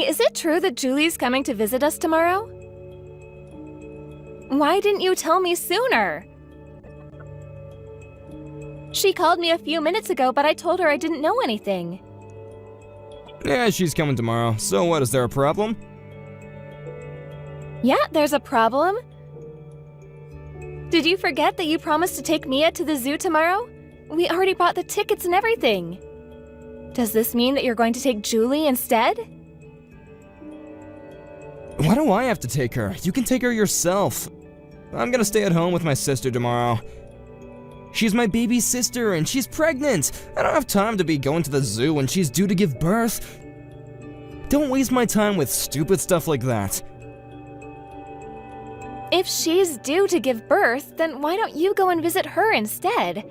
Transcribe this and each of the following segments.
Hey, is it true that Julie's coming to visit us tomorrow? Why didn't you tell me sooner? She called me a few minutes ago, but I told her I didn't know anything. Yeah, she's coming tomorrow. So what, is there a problem? Yeah, there's a problem. Did you forget that you promised to take Mia to the zoo tomorrow? We already bought the tickets and everything. Does this mean that you're going to take Julie instead? Why do I have to take her? You can take her yourself. I'm gonna stay at home with my sister tomorrow. She's my baby sister and she's pregnant. I don't have time to be going to the zoo when she's due to give birth. Don't waste my time with stupid stuff like that. If she's due to give birth, then why don't you go and visit her instead?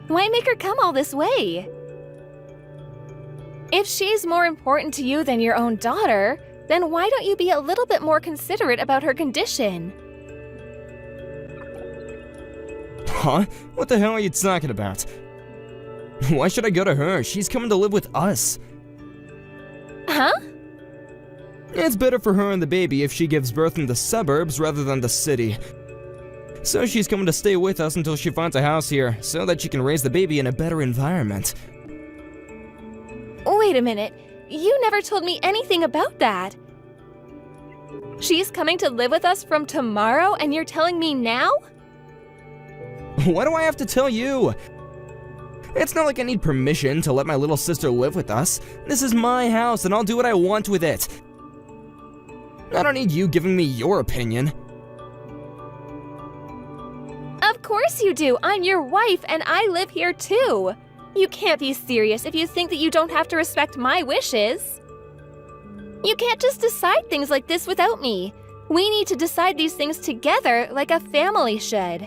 Why make her come all this way? If she's more important to you than your own daughter, then why don't you be a little bit more considerate about her condition? Huh? What the hell are you talking about? Why should I go to her? She's coming to live with us. Huh? It's better for her and the baby if she gives birth in the suburbs rather than the city. So she's coming to stay with us until she finds a house here, so that she can raise the baby in a better environment. Wait a minute. You never told me anything about that. She's coming to live with us from tomorrow and you're telling me now? Why do I have to tell you? It's not like I need permission to let my little sister live with us. This is my house and I'll do what I want with it. I don't need you giving me your opinion. Of course you do. I'm your wife and I live here too. You can't be serious if you think that you don't have to respect my wishes. You can't just decide things like this without me. We need to decide these things together like a family should.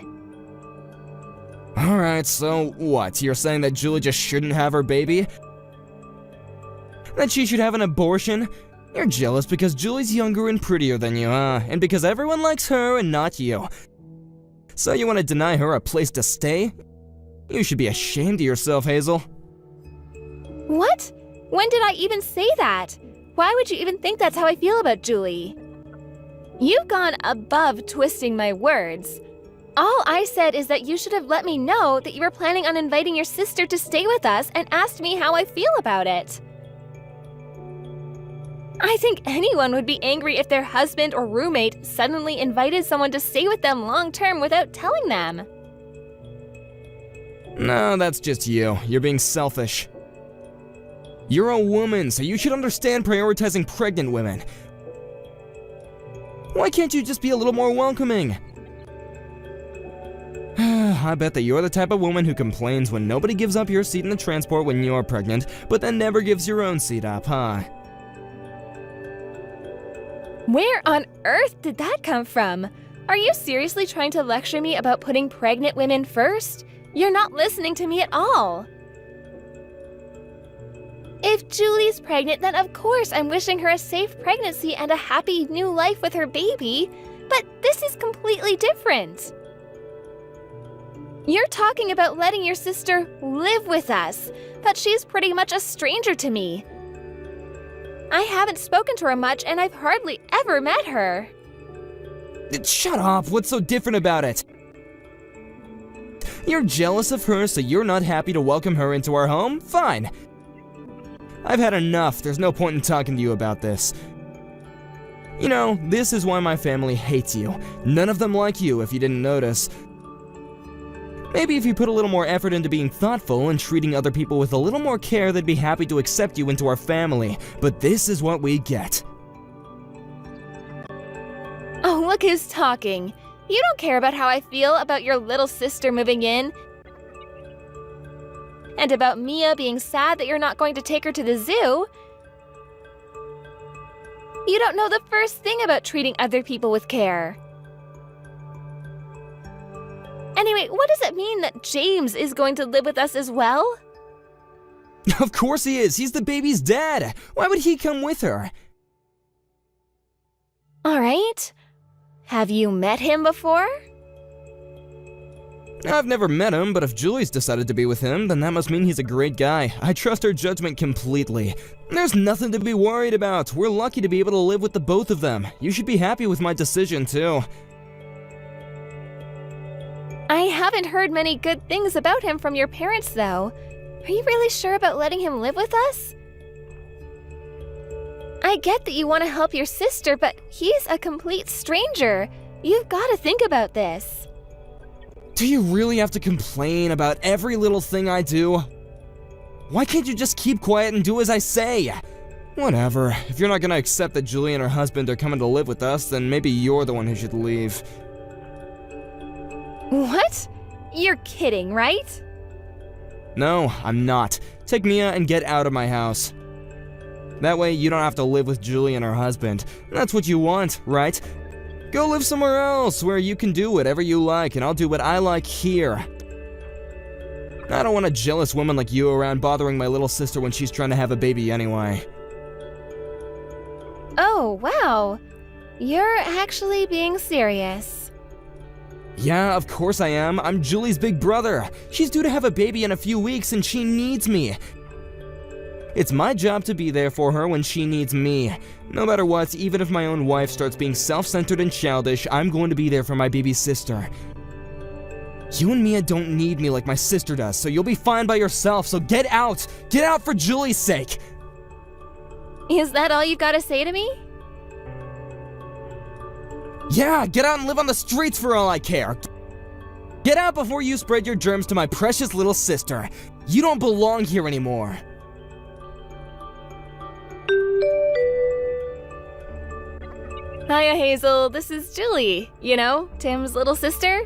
Alright, so what? You're saying that Julie just shouldn't have her baby? That she should have an abortion? You're jealous because Julie's younger and prettier than you, and because everyone likes her and not you. So you want to deny her a place to stay? You should be ashamed of yourself, Hazel. What? When did I even say that? Why would you even think that's how I feel about Julie? You've gone above twisting my words. All I said is that you should have let me know that you were planning on inviting your sister to stay with us and asked me how I feel about it. I think anyone would be angry if their husband or roommate suddenly invited someone to stay with them long-term without telling them. No, that's just you. You're being selfish. You're a woman, so you should understand prioritizing pregnant women. Why can't you just be a little more welcoming? I bet that you're the type of woman who complains when nobody gives up your seat in the transport when you're pregnant, but then never gives your own seat up, huh? Where on earth did that come from? Are you seriously trying to lecture me about putting pregnant women first? You're not listening to me at all. If Julie's pregnant, then of course I'm wishing her a safe pregnancy and a happy new life with her baby, but this is completely different. You're talking about letting your sister live with us, but she's pretty much a stranger to me. I haven't spoken to her much and I've hardly ever met her. Shut up, what's so different about it? You're jealous of her, so you're not happy to welcome her into our home? Fine. I've had enough, there's no point in talking to you about this. You know, this is why my family hates you. None of them like you, if you didn't notice. Maybe if you put a little more effort into being thoughtful and treating other people with a little more care, they'd be happy to accept you into our family. But this is what we get. Oh, look who's talking. You don't care about how I feel about your little sister moving in. And about Mia being sad that you're not going to take her to the zoo. You don't know the first thing about treating other people with care. Anyway, what does it mean that James is going to live with us as well? Of course he is, he's the baby's dad. Why would he come with her? All right. Have you met him before? I've never met him, but if Julie's decided to be with him, then that must mean he's a great guy. I trust her judgment completely. There's nothing to be worried about. We're lucky to be able to live with the both of them. You should be happy with my decision, too. I haven't heard many good things about him from your parents, though. Are you really sure about letting him live with us? I get that you want to help your sister, but he's a complete stranger. You've got to think about this. Do you really have to complain about every little thing I do? Why can't you just keep quiet and do as I say? Whatever. If you're not gonna accept that Julie and her husband are coming to live with us, then maybe you're the one who should leave. What? You're kidding, right? No, I'm not. Take Mia and get out of my house. That way you don't have to live with Julie and her husband. That's what you want, right? Go live somewhere else where you can do whatever you like, and I'll do what I like here. I don't want a jealous woman like you around bothering my little sister when she's trying to have a baby anyway. Oh, wow. You're actually being serious. Yeah, of course I am. I'm Julie's big brother. She's due to have a baby in a few weeks and she needs me. It's my job to be there for her when she needs me. No matter what, even if my own wife starts being self-centered and childish, I'm going to be there for my baby sister. You and Mia don't need me like my sister does, so you'll be fine by yourself, so get out! Get out for Julie's sake! Is that all you gotta say to me? Yeah, get out and live on the streets for all I care. Get out before you spread your germs to my precious little sister. You don't belong here anymore. Hiya, Hazel. This is Julie. You know, Tim's little sister.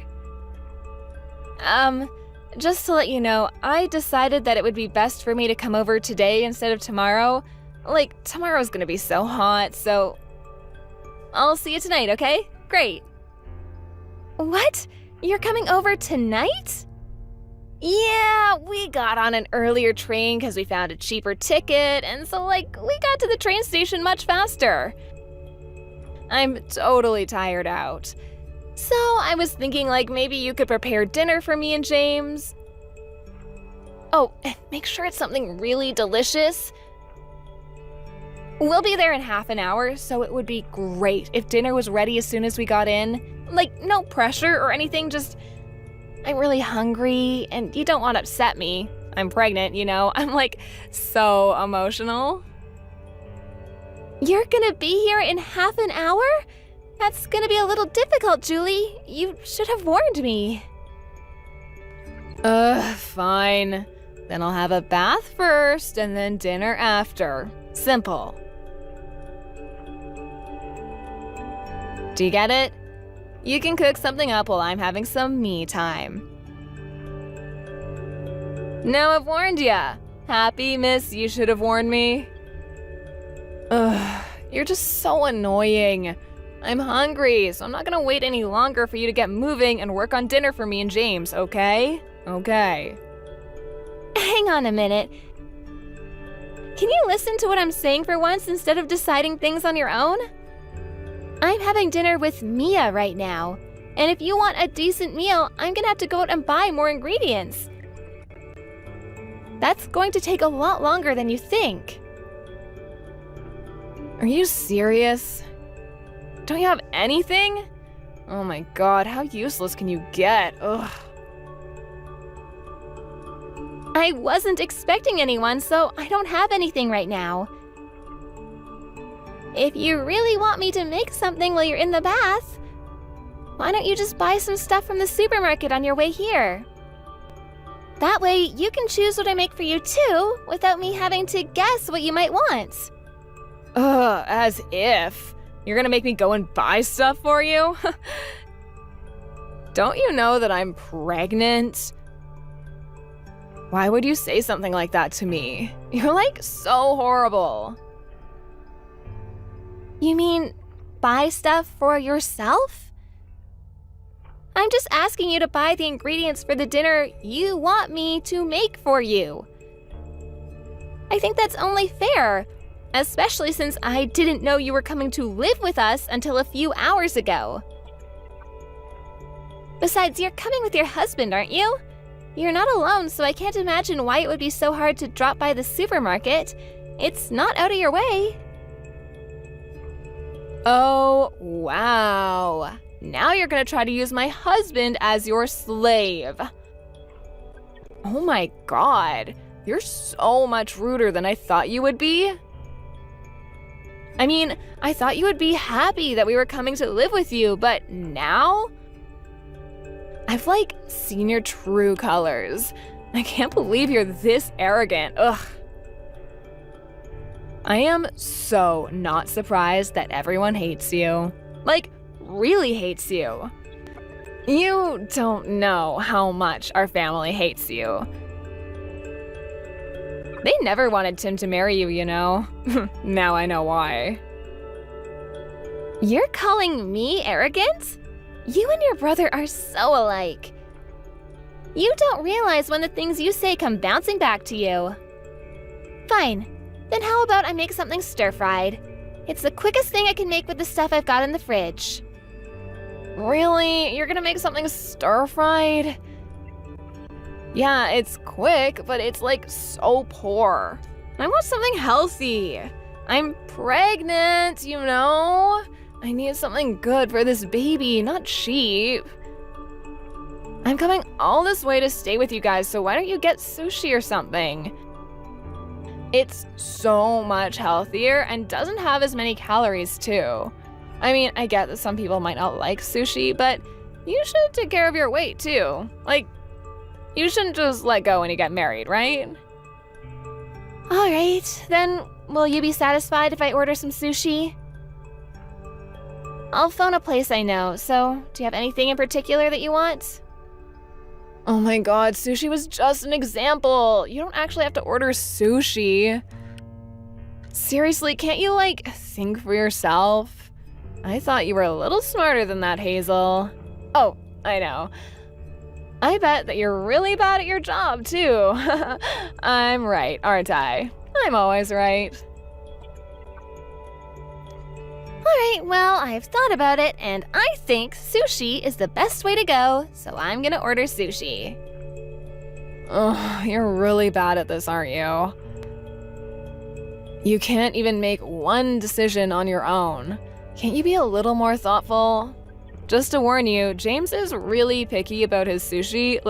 Just to let you know, I decided that it would be best for me to come over today instead of tomorrow. Like, tomorrow's gonna be so hot, so I'll see you tonight, okay? Great. What? You're coming over tonight? Yeah, we got on an earlier train because we found a cheaper ticket, and so, we got to the train station much faster. I'm totally tired out. So I was thinking, maybe you could prepare dinner for me and James. Oh, and make sure it's something really delicious. We'll be there in half an hour, so it would be great if dinner was ready as soon as we got in. No pressure or anything, just I'm really hungry, and you don't want to upset me. I'm pregnant, you know. I'm, so emotional. You're gonna be here in half an hour? That's gonna be a little difficult, Julie. You should have warned me. Fine. Then I'll have a bath first, and then dinner after. Simple. Do you get it? You can cook something up while I'm having some me time. Now I've warned ya. Happy, miss, you should have warned me. Ugh, you're just so annoying. I'm hungry, so I'm not gonna wait any longer for you to get moving and work on dinner for me and James, okay? Okay. Hang on a minute. Can you listen to what I'm saying for once instead of deciding things on your own? I'm having dinner with Mia right now, and if you want a decent meal, I'm gonna have to go out and buy more ingredients. That's going to take a lot longer than you think. Are you serious? Don't you have anything? Oh my god, how useless can you get? Ugh. I wasn't expecting anyone, so I don't have anything right now. If you really want me to make something while you're in the bath, why don't you just buy some stuff from the supermarket on your way here? That way, you can choose what I make for you too, without me having to guess what you might want. Ugh, as if. You're gonna make me go and buy stuff for you? Don't you know that I'm pregnant? Why would you say something like that to me? You're so horrible. You mean buy stuff for yourself? I'm just asking you to buy the ingredients for the dinner you want me to make for you. I think that's only fair, especially since I didn't know you were coming to live with us until a few hours ago. Besides, you're coming with your husband, aren't you? You're not alone, so I can't imagine why it would be so hard to drop by the supermarket. It's not out of your way. Oh, wow. Now you're gonna try to use my husband as your slave. Oh my god, you're so much ruder than I thought you would be. I mean, I thought you would be happy that we were coming to live with you, but now? I've seen your true colors. I can't believe you're this arrogant, ugh. I am so not surprised that everyone hates you. Really hates you. You don't know how much our family hates you. They never wanted Tim to marry you, you know. Now I know why. You're calling me arrogant? You and your brother are so alike. You don't realize when the things you say come bouncing back to you. Fine. Then how about I make something stir-fried? It's the quickest thing I can make with the stuff I've got in the fridge. Really? You're gonna make something stir-fried? Yeah, it's quick, but it's so poor. I want something healthy. I'm pregnant, you know? I need something good for this baby, not cheap. I'm coming all this way to stay with you guys, so why don't you get sushi or something? It's so much healthier and doesn't have as many calories too. I mean, I get that some people might not like sushi, but you should take care of your weight too. You shouldn't just let go when you get married, right? All right, then will you be satisfied if I order some sushi? I'll phone a place I know, so do you have anything in particular that you want? Oh my god, sushi was just an example. You don't actually have to order sushi. Seriously, can't you think for yourself? I thought you were a little smarter than that, Hazel. Oh, I know. I bet that you're really bad at your job, too. I'm right, aren't I? I'm always right. Alright, well, I've thought about it, and I think sushi is the best way to go, so I'm gonna order sushi. Ugh, you're really bad at this, aren't you? You can't even make one decision on your own. Can't you be a little more thoughtful? Just to warn you, James is really picky about his sushi,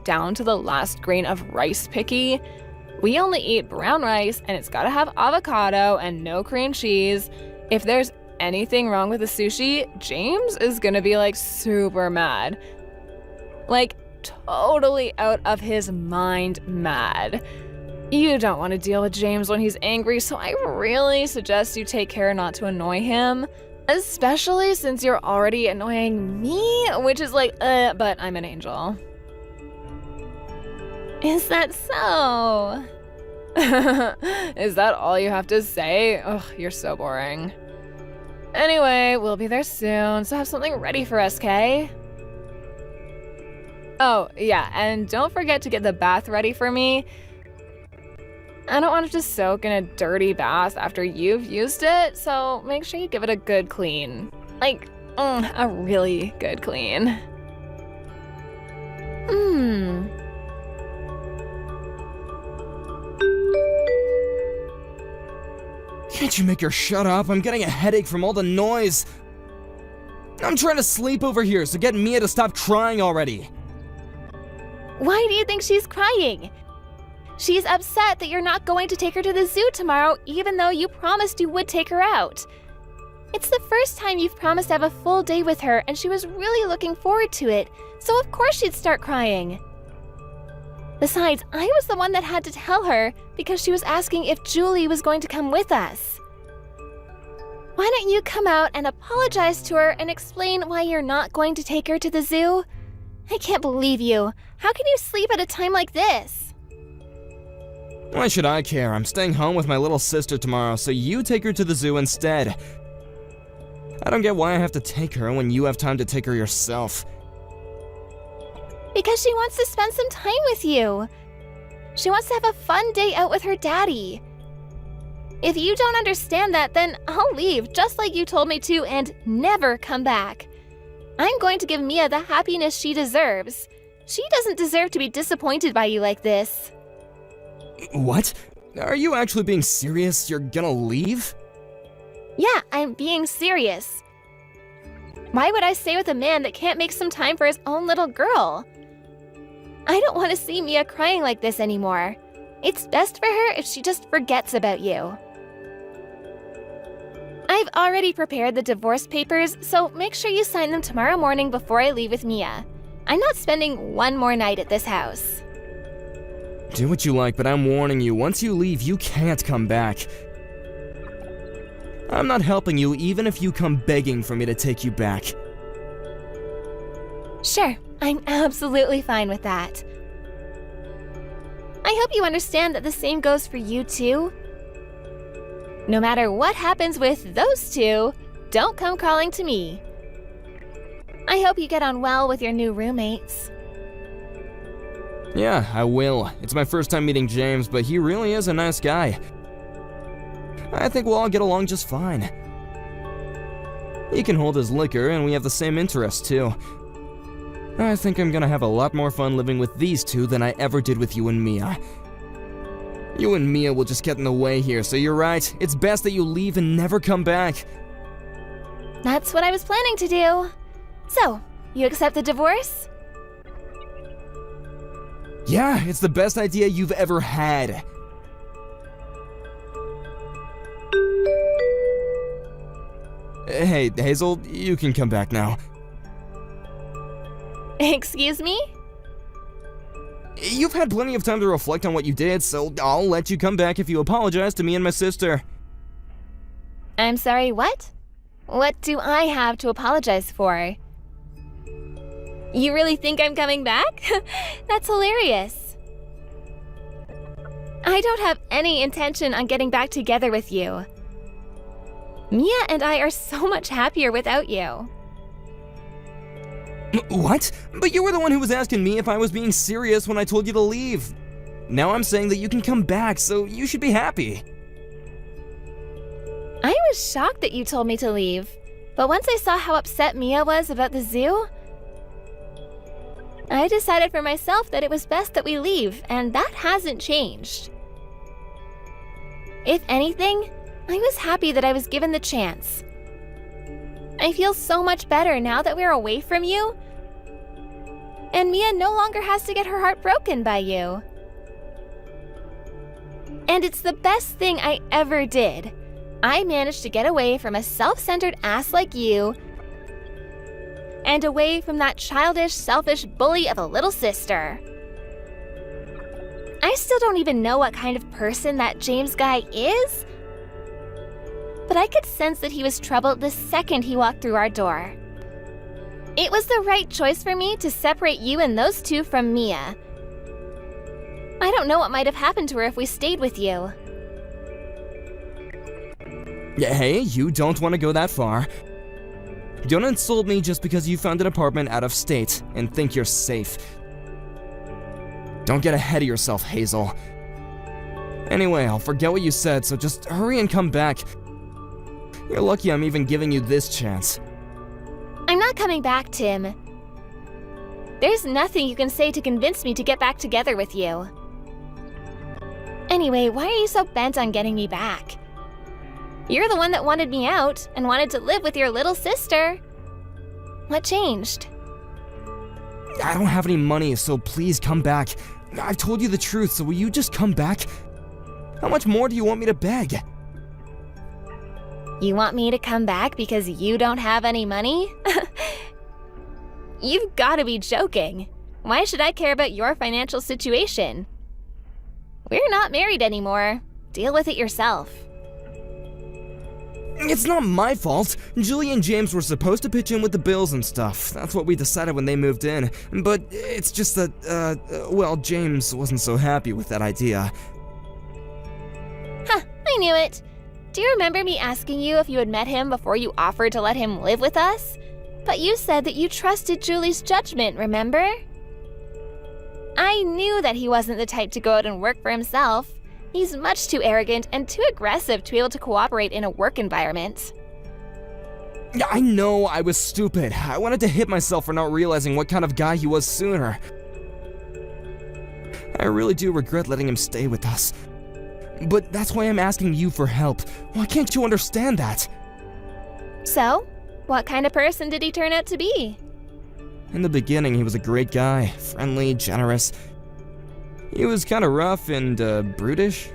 down to the last grain of rice picky. We only eat brown rice, and it's gotta have avocado and no cream cheese. If there's anything wrong with the sushi, James is gonna be super mad. Totally out of his mind mad. You don't want to deal with James when he's angry, so I really suggest you take care not to annoy him. Especially since you're already annoying me, which is but I'm an angel. Is that so? Is that all you have to say? Ugh, you're so boring. Anyway, we'll be there soon, so have something ready for us, Kay? Oh, yeah, and don't forget to get the bath ready for me. I don't want to just soak in a dirty bath after you've used it, so make sure you give it a good clean. A really good clean. Can't you make her shut up? I'm getting a headache from all the noise. I'm trying to sleep over here, so get Mia to stop crying already. Why do you think she's crying? She's upset that you're not going to take her to the zoo tomorrow, even though you promised you would take her out. It's the first time you've promised to have a full day with her, and she was really looking forward to it, so of course she'd start crying. Besides, I was the one that had to tell her because she was asking if Julie was going to come with us. Why don't you come out and apologize to her and explain why you're not going to take her to the zoo? I can't believe you. How can you sleep at a time like this? Why should I care? I'm staying home with my little sister tomorrow, so you take her to the zoo instead. I don't get why I have to take her when you have time to take her yourself. Because she wants to spend some time with you. She wants to have a fun day out with her daddy. If you don't understand that, then I'll leave, just like you told me to, and never come back. I'm going to give Mia the happiness she deserves. She doesn't deserve to be disappointed by you like this. What? Are you actually being serious? You're gonna leave? Yeah, I'm being serious. Why would I stay with a man that can't make some time for his own little girl? I don't want to see Mia crying like this anymore. It's best for her if she just forgets about you. I've already prepared the divorce papers, so make sure you sign them tomorrow morning before I leave with Mia. I'm not spending one more night at this house. Do what you like, but I'm warning you, once you leave, you can't come back. I'm not helping you even if you come begging for me to take you back. Sure, I'm absolutely fine with that. I hope you understand that the same goes for you too. No matter what happens with those two, don't come crawling to me. I hope you get on well with your new roommates. Yeah, I will. It's my first time meeting James, but he really is a nice guy. I think we'll all get along just fine. He can hold his liquor, and we have the same interests, too. I think I'm gonna have a lot more fun living with these two than I ever did with you and Mia. You and Mia will just get in the way here, so you're right. It's best that you leave and never come back. That's what I was planning to do. So, you accept the divorce? Yeah, it's the best idea you've ever had. Hey, Hazel, you can come back now. Excuse me? You've had plenty of time to reflect on what you did, so I'll let you come back if you apologize to me and my sister. I'm sorry, what? What do I have to apologize for? You really think I'm coming back? That's hilarious. I don't have any intention on getting back together with you. Mia and I are so much happier without you. What? But you were the one who was asking me if I was being serious when I told you to leave. Now I'm saying that you can come back, so you should be happy. I was shocked that you told me to leave, but once I saw how upset Mia was about the zoo, I decided for myself that it was best that we leave, and that hasn't changed. If anything, I was happy that I was given the chance. I feel so much better now that we're away from you, and Mia no longer has to get her heart broken by you. And it's the best thing I ever did. I managed to get away from a self-centered ass like you, and away from that childish, selfish bully of a little sister. I still don't even know what kind of person that James guy is, but I could sense that he was troubled the second he walked through our door. It was the right choice for me to separate you and those two from Mia. I don't know what might have happened to her if we stayed with you. Yeah, hey, you don't want to go that far. Don't insult me just because you found an apartment out of state and think you're safe. Don't get ahead of yourself, Hazel. Anyway, I'll forget what you said, so just hurry and come back. You're lucky I'm even giving you this chance. I'm not coming back, Tim. There's nothing you can say to convince me to get back together with you. Anyway, why are you so bent on getting me back? You're the one that wanted me out and wanted to live with your little sister. What changed? I don't have any money, so please come back. I've told you the truth, so will you just come back? How much more do you want me to beg? You want me to come back because you don't have any money? You've got to be joking. Why should I care about your financial situation? We're not married anymore. Deal with it yourself. It's not my fault. Julie and James were supposed to pitch in with the bills and stuff. That's what we decided when they moved in. But it's just that, well, James wasn't so happy with that idea. Huh, I knew it. Do you remember me asking you if you had met him before you offered to let him live with us? But you said that you trusted Julie's judgment, remember? I knew that he wasn't the type to go out and work for himself. He's much too arrogant and too aggressive to be able to cooperate in a work environment. I know I was stupid. I wanted to hit myself for not realizing what kind of guy he was sooner. I really do regret letting him stay with us. But that's why I'm asking you for help. Why can't you understand that? So, what kind of person did he turn out to be? In the beginning, he was a great guy, friendly, generous. He was kind of rough and brutish.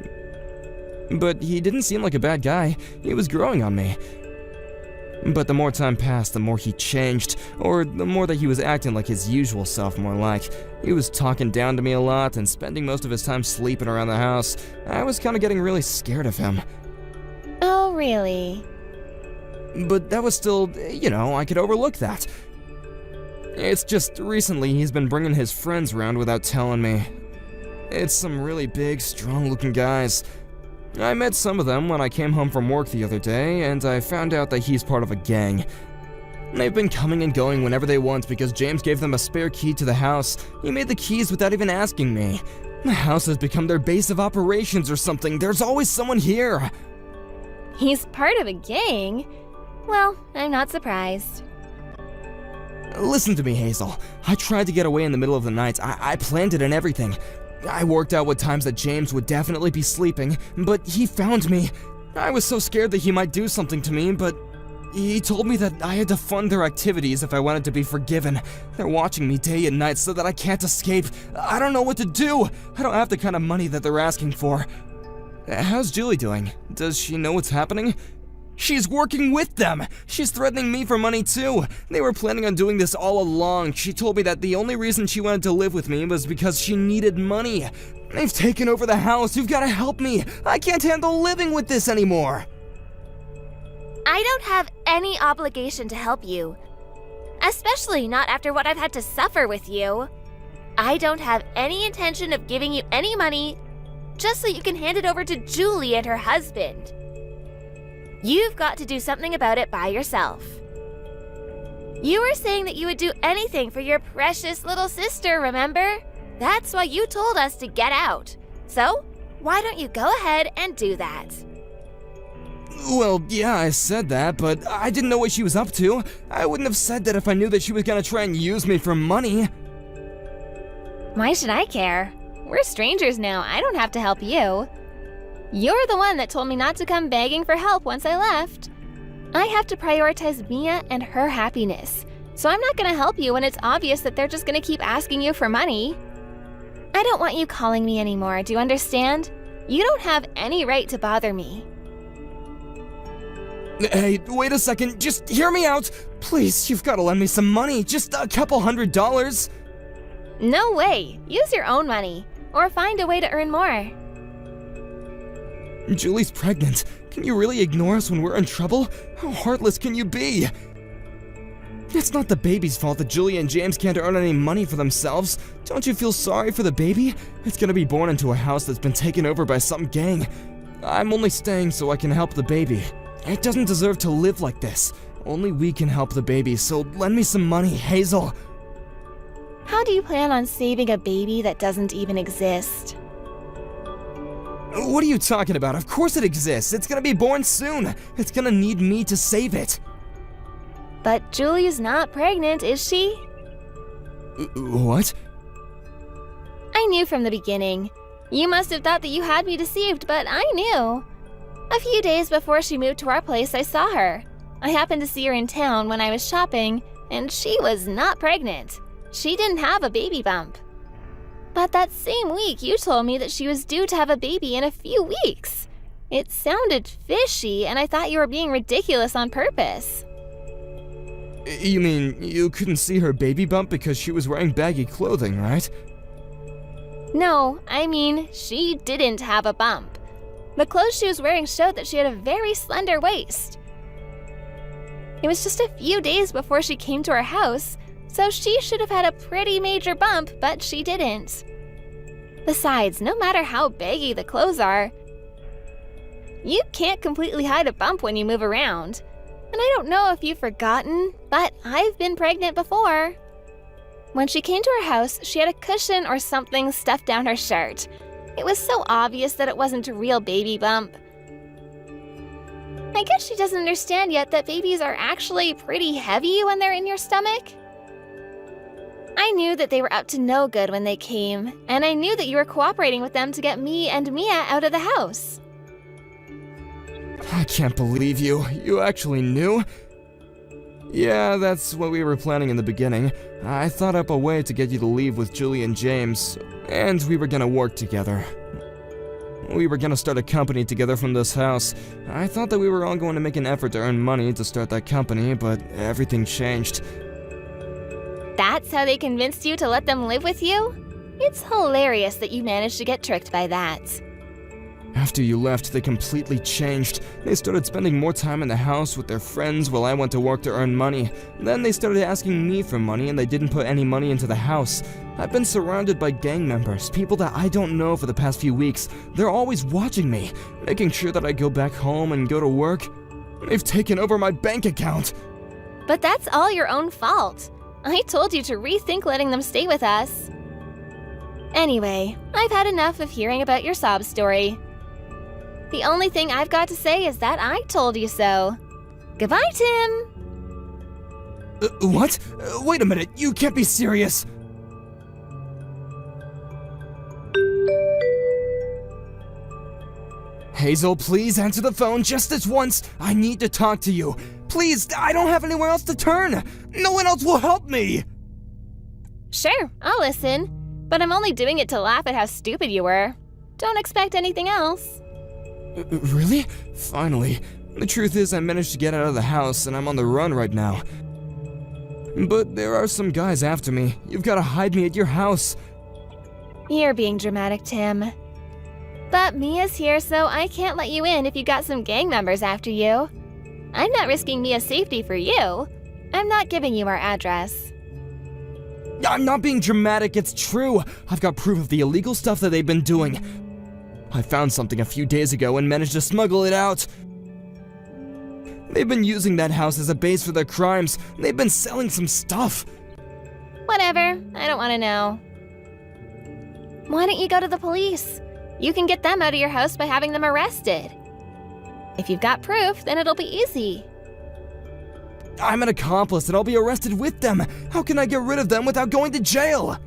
But he didn't seem like a bad guy. He was growing on me. But the more time passed, the more he changed, or the more that he was acting like his usual self more like. He was talking down to me a lot and spending most of his time sleeping around the house. I was kind of getting really scared of him. Oh, really? But that was still, I could overlook that. It's just recently he's been bringing his friends around without telling me. It's some really big, strong-looking guys. I met some of them when I came home from work the other day, and I found out that he's part of a gang. They've been coming and going whenever they want because James gave them a spare key to the house. He made the keys without even asking me. The house has become their base of operations or something. There's always someone here. He's part of a gang? Well, I'm not surprised. Listen to me, Hazel. I tried to get away in the middle of the night. I planned it and everything. I worked out what times that James would definitely be sleeping, but he found me. I was so scared that he might do something to me, but he told me that I had to fund their activities if I wanted to be forgiven. They're watching me day and night so that I can't escape. I don't know what to do. I don't have the kind of money that they're asking for. How's Julie doing? Does she know what's happening? She's working with them! She's threatening me for money too! They were planning on doing this all along. She told me that the only reason she wanted to live with me was because she needed money. They've taken over the house. You've got to help me. I can't handle living with this anymore. I don't have any obligation to help you. Especially not after what I've had to suffer with you. I don't have any intention of giving you any money just so you can hand it over to Julie and her husband. You've got to do something about it by yourself. You were saying that you would do anything for your precious little sister, remember? That's why you told us to get out. So, why don't you go ahead and do that? Well, yeah, I said that, but I didn't know what she was up to. I wouldn't have said that if I knew that she was gonna try and use me for money. Why should I care? We're strangers now. I don't have to help you. You're the one that told me not to come begging for help once I left. I have to prioritize Mia and her happiness, so I'm not gonna help you when it's obvious that they're just gonna keep asking you for money. I don't want you calling me anymore, do you understand? You don't have any right to bother me. Hey, wait a second, just hear me out! Please, you've gotta lend me some money, just a couple $100. No way! Use your own money, or find a way to earn more. Julie's pregnant. Can you really ignore us when we're in trouble? How heartless can you be? It's not the baby's fault that Julie and James can't earn any money for themselves. Don't you feel sorry for the baby? It's gonna be born into a house that's been taken over by some gang. I'm only staying so I can help the baby. It doesn't deserve to live like this. Only we can help the baby, so lend me some money, Hazel. How do you plan on saving a baby that doesn't even exist? What are you talking about? Of course it exists. It's gonna be born soon. It's gonna need me to save it. But Julie's not pregnant, is she? What? I knew from the beginning. You must have thought that you had me deceived, but I knew. A few days before she moved to our place, I saw her. I happened to see her in town when I was shopping, and she was not pregnant. She didn't have a baby bump. But that same week, you told me that she was due to have a baby in a few weeks. It sounded fishy, and I thought you were being ridiculous on purpose. You mean you couldn't see her baby bump because she was wearing baggy clothing, right? No, I mean, she didn't have a bump. The clothes she was wearing showed that she had a very slender waist. It was just a few days before she came to our house, so she should have had a pretty major bump, but she didn't. Besides, no matter how baggy the clothes are, you can't completely hide a bump when you move around. And I don't know if you've forgotten, but I've been pregnant before. When she came to our house, she had a cushion or something stuffed down her shirt. It was so obvious that it wasn't a real baby bump. I guess she doesn't understand yet that babies are actually pretty heavy when they're in your stomach. I knew that they were up to no good when they came, and I knew that you were cooperating with them to get me and Mia out of the house. I can't believe you. You actually knew? Yeah, that's what we were planning in the beginning. I thought up a way to get you to leave with Julie and James, and we were gonna work together. We were gonna start a company together from this house. I thought that we were all going to make an effort to earn money to start that company, but everything changed. That's how they convinced you to let them live with you? It's hilarious that you managed to get tricked by that. After you left, they completely changed. They started spending more time in the house with their friends while I went to work to earn money. Then they started asking me for money and they didn't put any money into the house. I've been surrounded by gang members, people that I don't know for the past few weeks. They're always watching me, making sure that I go back home and go to work. They've taken over my bank account. But that's all your own fault. I told you to rethink letting them stay with us. Anyway, I've had enough of hearing about your sob story. The only thing I've got to say is that I told you so. Goodbye, Tim! What? Wait a minute, you can't be serious! Hazel, please answer the phone just this once. I need to talk to you. Please, I don't have anywhere else to turn. No one else will help me. Sure, I'll listen. But I'm only doing it to laugh at how stupid you were. Don't expect anything else. Really? Finally. The truth is I managed to get out of the house and I'm on the run right now. But there are some guys after me. You've got to hide me at your house. You're being dramatic, Tim. But Mia's here, so I can't let you in if you got some gang members after you. I'm not risking Mia's safety for you. I'm not giving you our address. I'm not being dramatic, it's true. I've got proof of the illegal stuff that they've been doing. I found something a few days ago and managed to smuggle it out. They've been using that house as a base for their crimes. They've been selling some stuff. Whatever, I don't want to know. Why don't you go to the police? You can get them out of your house by having them arrested. If you've got proof, then it'll be easy. I'm an accomplice and I'll be arrested with them. How can I get rid of them without going to jail?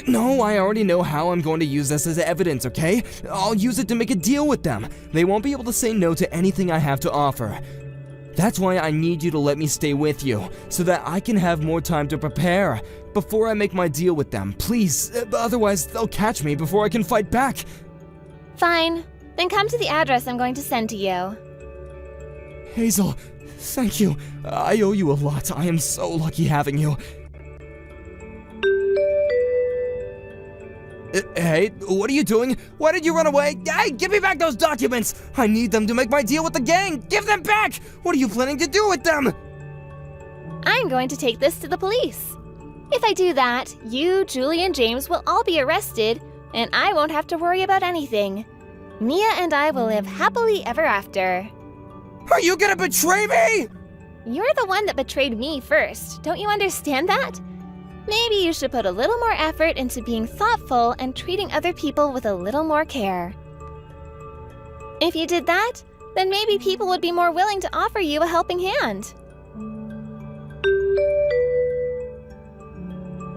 No, I already know how I'm going to use this as evidence, okay? I'll use it to make a deal with them. They won't be able to say no to anything I have to offer. That's why I need you to let me stay with you, so that I can have more time to prepare before I make my deal with them. Please, otherwise they'll catch me before I can fight back. Fine. Then come to the address I'm going to send to you. Hazel, thank you. I owe you a lot. I am so lucky having you. Hey, what are you doing? Why did you run away? Hey, give me back those documents! I need them to make my deal with the gang! Give them back! What are you planning to do with them? I'm going to take this to the police. If I do that, you, Julie, and James will all be arrested, and I won't have to worry about anything. Mia and I will live happily ever after. Are you gonna betray me? You're the one that betrayed me first. Don't you understand that? Maybe you should put a little more effort into being thoughtful and treating other people with a little more care. If you did that, then maybe people would be more willing to offer you a helping hand.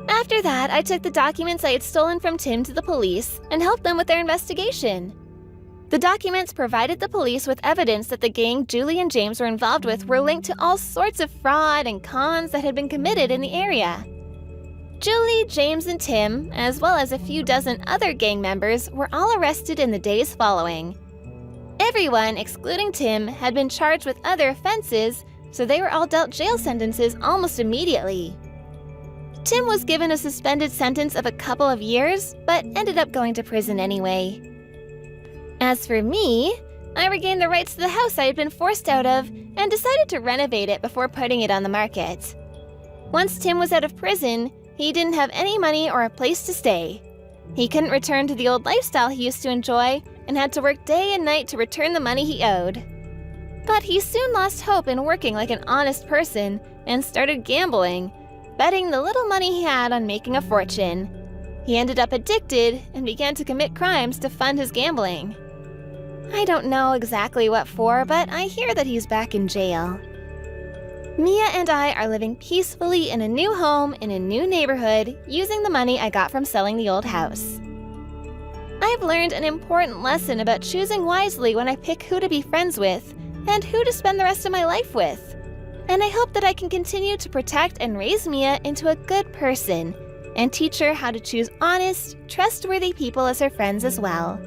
After that, I took the documents I had stolen from Tim to the police and helped them with their investigation. The documents provided the police with evidence that the gang Julie and James were involved with were linked to all sorts of fraud and cons that had been committed in the area. Julie, James, and Tim, as well as a few dozen other gang members, were all arrested in the days following. Everyone, excluding Tim, had been charged with other offenses, so they were all dealt jail sentences almost immediately. Tim was given a suspended sentence of a couple of years, but ended up going to prison anyway. As for me, I regained the rights to the house I had been forced out of and decided to renovate it before putting it on the market. Once Tim was out of prison, he didn't have any money or a place to stay. He couldn't return to the old lifestyle he used to enjoy and had to work day and night to return the money he owed. But he soon lost hope in working like an honest person and started gambling, betting the little money he had on making a fortune. He ended up addicted and began to commit crimes to fund his gambling. I don't know exactly what for, but I hear that he's back in jail. Mia and I are living peacefully in a new home in a new neighborhood using the money I got from selling the old house. I've learned an important lesson about choosing wisely when I pick who to be friends with and who to spend the rest of my life with. And I hope that I can continue to protect and raise Mia into a good person and teach her how to choose honest, trustworthy people as her friends as well.